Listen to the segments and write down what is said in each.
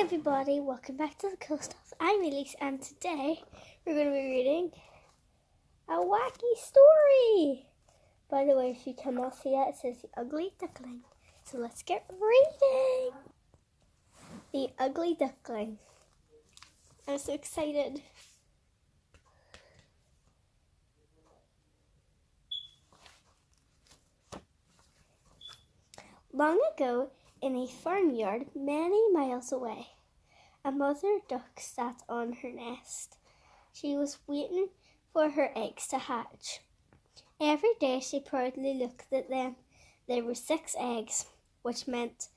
everybody, welcome back to the Cool Stuff. I'm Elise and today we're going to be reading a wacky story. By the way, if you cannot see it says The Ugly Duckling. So let's get reading. The Ugly Duckling. I'm so excited. Long ago, in a farmyard many miles away, a mother duck sat on her nest. She was waiting for her eggs to hatch. Every day she proudly looked at them. There were 6 eggs, which meant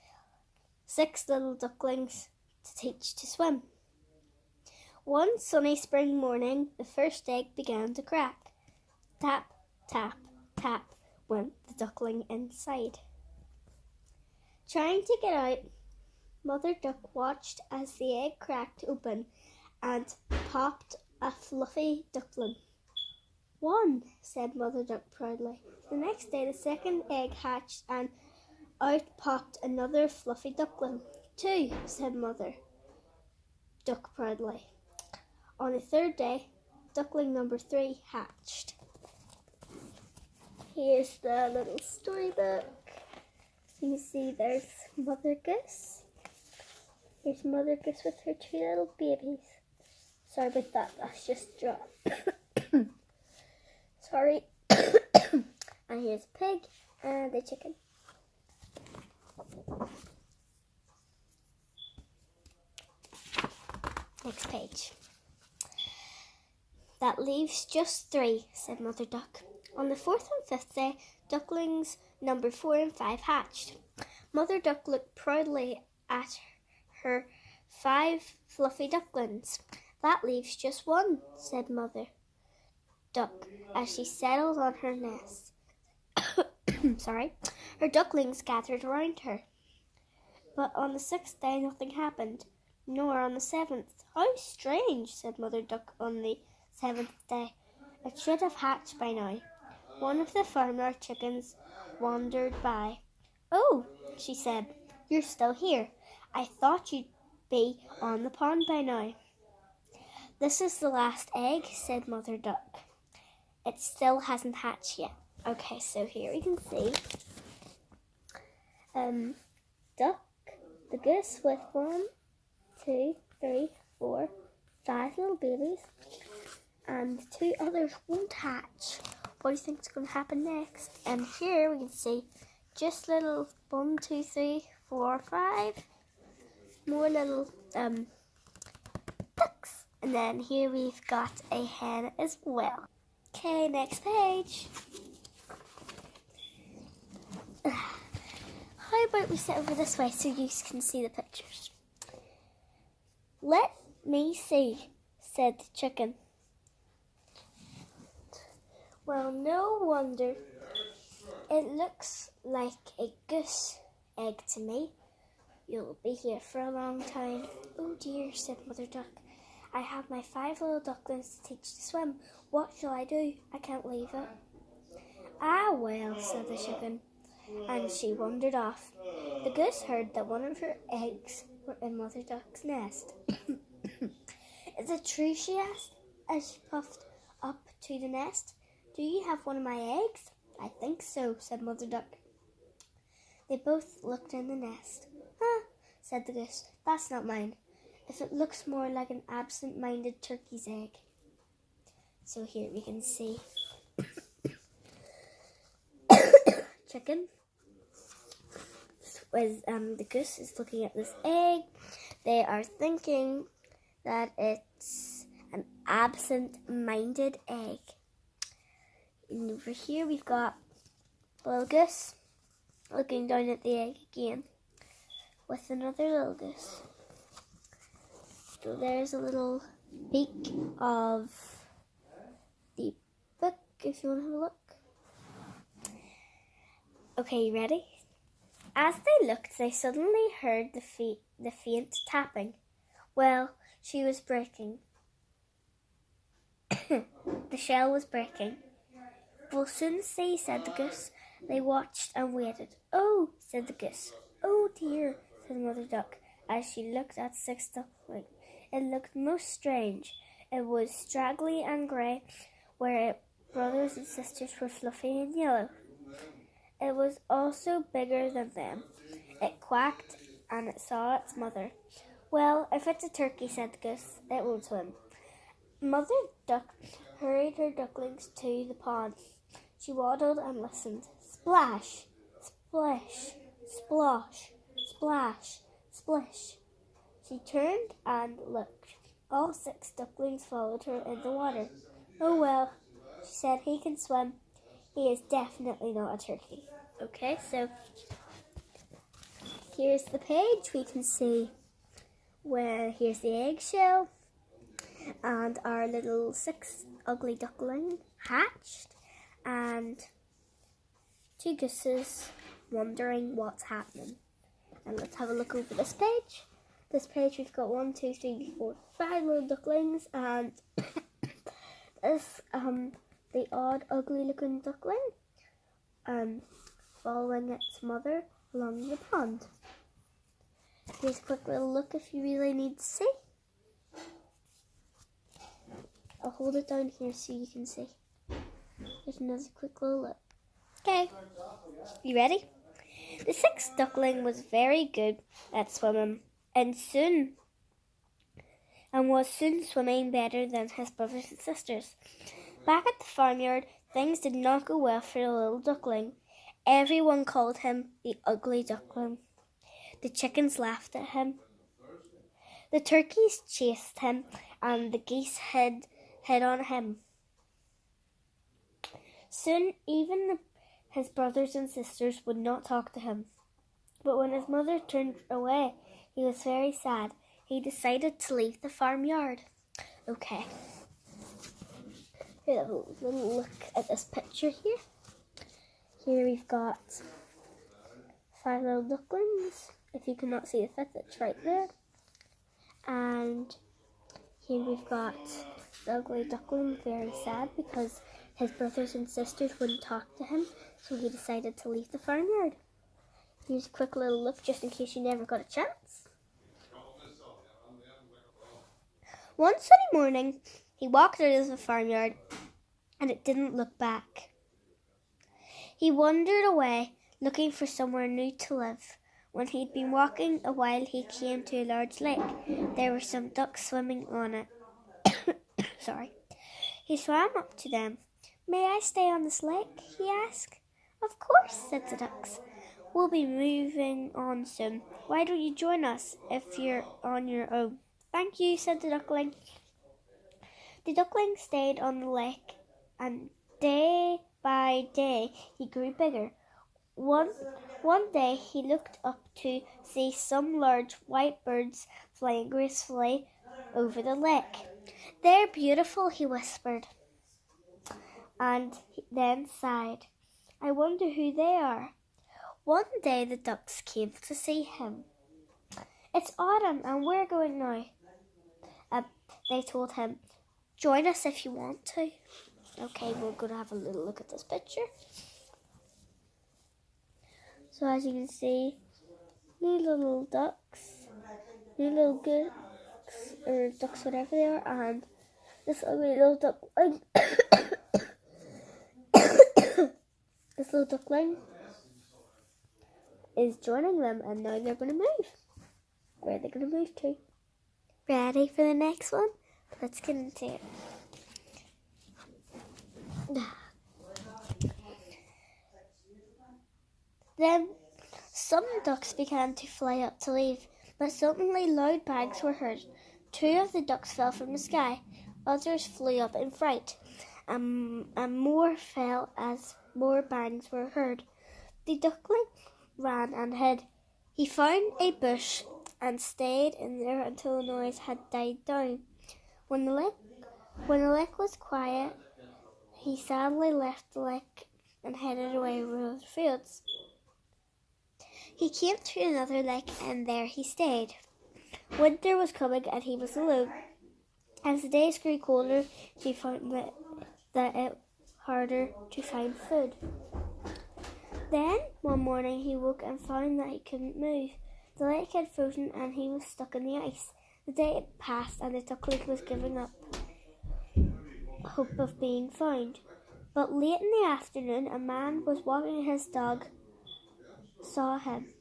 6 little ducklings to teach to swim. One sunny spring morning, the first egg began to crack. Tap, tap, tap went the duckling inside. Trying to get out, Mother Duck watched as the egg cracked open and popped a fluffy duckling. 1, said Mother Duck proudly. The next day the second egg hatched and out popped another fluffy duckling. 2, said Mother Duck proudly. On the third day, duckling number 3 hatched. Here's the little storybook. You can see there's Mother Goose. Here's Mother Goose with her 2 little babies. Sorry about that, that's just dropped. Sorry. And here's a pig and a chicken. Next page. That leaves just 3, said Mother Duck. On the 4th and 5th day, ducklings number 4 and 5 hatched. Mother Duck looked proudly at her 5 fluffy ducklings. That leaves just 1, said Mother Duck as she settled on her nest. Sorry. Her ducklings gathered around her. But on the 6th day nothing happened, nor on the 7th. How strange, said Mother Duck on the 7th day. It should have hatched by now. One of the farmyard chickens wandered by. Oh, she said, you're still here. I thought you'd be on the pond by now. This is the last egg, said Mother Duck. It still hasn't hatched yet. Okay, so here we can see Duck, the goose with 1, 2, 3, 4, 5 little babies, and 2 others won't hatch. What do you think is going to happen next? And here we can see just little 1, 2, 3, 4, 5 more little ducks. And then here we've got a hen as well. Okay, next page. How about we sit over this way so you can see the pictures? Let me see, said the chicken. Well, no wonder. It looks like a goose egg to me. You'll be here for a long time. Oh dear, said Mother Duck. I have my 5 little ducklings to teach to swim. What shall I do? I can't leave it. Ah, well, said the chicken, and she wandered off. The goose heard that one of her eggs were in Mother Duck's nest. Is it true, she asked, as she puffed up to the nest. Do you have one of my eggs? I think so, said Mother Duck. They both looked in the nest. Huh, said the goose, that's not mine. If it looks more like an absent-minded turkey's egg. So here we can see chicken. The goose is looking at this egg. They are thinking that it's an absent-minded egg. And over here we've got little goose looking down at the egg again with another little goose. So there's a little peek of the book if you want to have a look. Okay, you ready? As they looked, they suddenly heard the faint tapping. Well, she was breaking. The shell was breaking. We'll soon see, said the goose. They watched and waited. Oh, said the goose. Oh dear, said Mother Duck. as she looked at Six Duckling. It looked most strange. It was straggly and grey, where its brothers and sisters were fluffy and yellow. It was also bigger than them. It quacked, and it saw its mother. "Well, if it's a turkey," said the goose, "it won't swim." Mother Duck hurried her ducklings to the pond. She waddled and listened. Splash, splish, splosh, splash, splish. She turned and looked. All 6 ducklings followed her in the water. "Oh well," she said, "he can swim. He is definitely not a turkey." Okay, so here's the page. We can see where here's the eggshell and our little 6 ugly duckling hatched, and 2 gooses wondering what's happening. And let's have a look over this page. This page we've got 1, 2, 3, 4, 5 little ducklings, and this the odd ugly looking duckling following its mother along the pond. Here's a quick little look if you really need to see. I'll hold it down here so you can see. There's another quick little look. Okay, you ready? The 6th duckling was very good at swimming and was soon swimming better than his brothers and sisters. Back at the farmyard, things did not go well for the little duckling. Everyone called him the ugly duckling. The chickens laughed at him. The turkeys chased him, and the geese hid on him. Soon, even his brothers and sisters would not talk to him. But when his mother turned away, he was very sad. He decided to leave the farmyard. Okay. Here, have a little look at this picture here. Here we've got 5 little ducklings. If you cannot see the 5th, it's right there. And here we've got the ugly duckling, very sad because his brothers and sisters wouldn't talk to him, so he decided to leave the farmyard. Here's a quick little look just in case you never got a chance. One sunny morning, he walked out of the farmyard, and it didn't look back. He wandered away, looking for somewhere new to live. When he'd been walking a while, he came to a large lake. There were some ducks swimming on it. Sorry. He swam up to them. "May I stay on this lake?" he asked. "Of course," said the ducks. "We'll be moving on soon. Why don't you join us if you're on your own?" "Thank you," said the duckling. The duckling stayed on the lake, and day by day he grew bigger. One day he looked up to see some large white birds flying gracefully over the lake. "They're beautiful," he whispered, and then sighed. "I wonder who they are." One day the ducks came to see him. "It's autumn and we're going now," they told him. "Join us if you want to." Okay, we're going to have a little look at this picture. So as you can see, new little ducks, new little goats, or ducks, whatever they are, and this ugly little duckling, this little duckling is joining them, and now they're going to move. Where are they going to move to? Ready for the next one? Let's get into it. Then some ducks began to fly up to leave, but suddenly loud bangs were heard. 2 of the ducks fell from the sky. Others flew up in fright, and more fell as more bangs were heard. The duckling ran and hid. He found a bush and stayed in there until the noise had died down. When the lake was quiet, he sadly left the lake and headed away over the fields. He came to another lake, and there he stayed. Winter was coming, and he was alone. As the days grew colder, he found that it harder to find food. Then, one morning, he woke and found that he couldn't move. The lake had frozen and he was stuck in the ice. The day passed and the duckling was giving up hope of being found. But late in the afternoon, a man was walking his dog, saw him.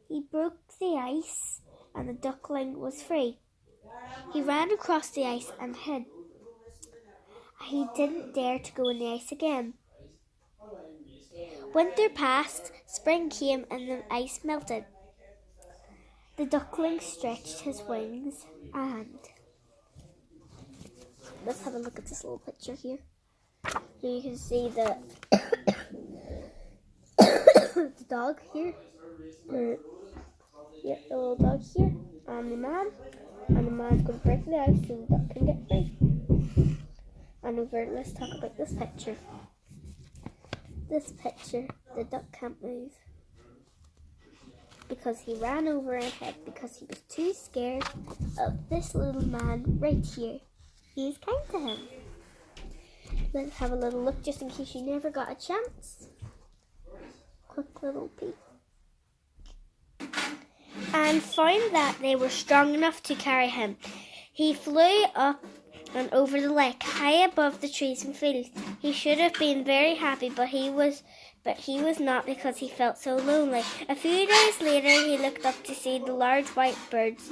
He broke the ice and the duckling was free. He ran across the ice and hid. He didn't dare to go in the ice again. Winter passed, spring came and the ice melted. The duckling stretched his wings and... Let's have a look at this little picture here. Here you can see the, the dog here. The little dog here. And the man. And the man's going to break the ice so the duck can get free. And over, let's talk about this picture. This picture, the duck can't move. Because he ran over and hid because he was too scared of this little man right here. He was kind to him. Let's have a little look just in case you never got a chance. Quick little peek. And found that they were strong enough to carry him. He flew up and over the lake, high above the trees and fields. He should have been very happy, but he was not because he felt so lonely. A few days later, he looked up to see the large white birds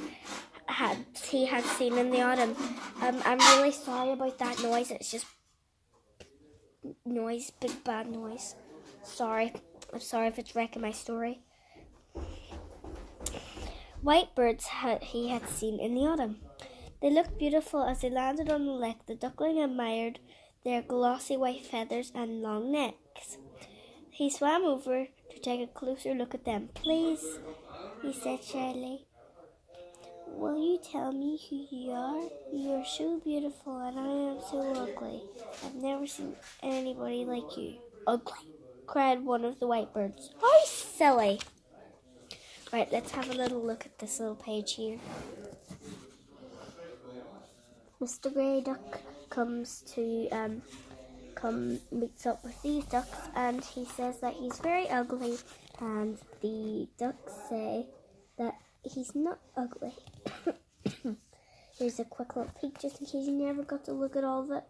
he had seen in the autumn. I'm really sorry about that noise. It's just noise, big bad noise. Sorry. I'm sorry if it's wrecking my story. White birds he had seen in the autumn. They looked beautiful as they landed on the lake. The duckling admired their glossy white feathers and long necks. He swam over to take a closer look at them. "Please," he said shyly, "will you tell me who you are? You are so beautiful and I am so ugly. I've never seen anybody like you." "Ugly?" cried one of the white birds. "How silly!" Right, let's have a little look at this little page here. Mr. Grey Duck meets up with these ducks and he says that he's very ugly, and the ducks say that he's not ugly. Here's a quick little peek just in case you never got to look at all of it.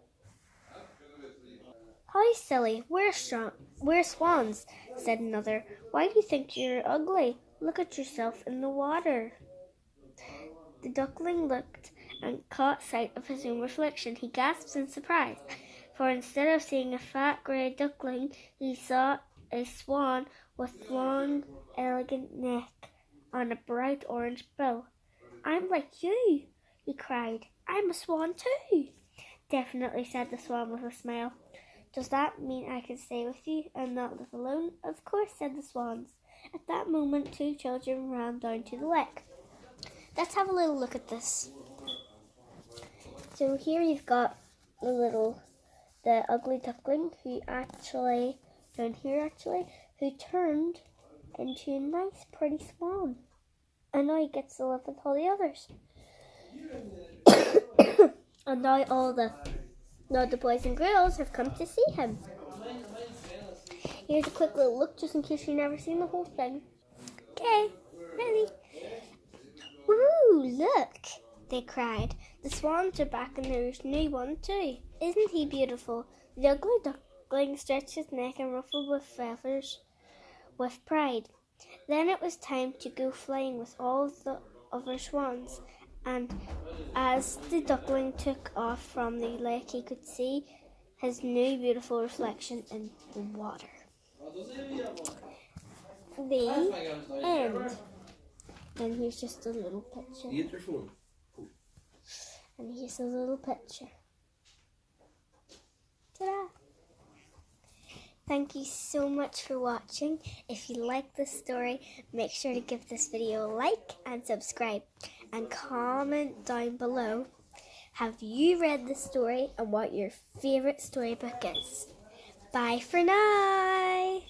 "How silly, we're swans," said another. "Why do you think you're ugly? Look at yourself in the water." The duckling looked and caught sight of his own reflection. He gasped in surprise, for instead of seeing a fat grey duckling, he saw a swan with long, elegant neck and a bright orange bill. "I'm like you," he cried. "I'm a swan too." "Definitely," said the swan with a smile. "Does that mean I can stay with you and not live alone?" "Of course," said the swans. At that moment, two children ran down to the lake. Let's have a little look at this. So here you've got the ugly duckling who turned into a nice pretty swan. And now he gets to live with all the others. And now the boys and girls have come to see him. Here's a quick little look just in case you've never seen the whole thing. Okay, ready? "Woo, look," they cried. "The swans are back and there's a new one too. Isn't he beautiful?" The ugly duckling stretched his neck and ruffled with feathers with pride. Then it was time to go flying with all the other swans, and as the duckling took off from the lake, he could see his new beautiful reflection in the water. The end. And here's just a little picture. And here's a little picture. Ta-da! Thank you so much for watching. If you like this story, make sure to give this video a like and subscribe. And comment down below, have you read this story and what your favourite storybook is? Bye for now!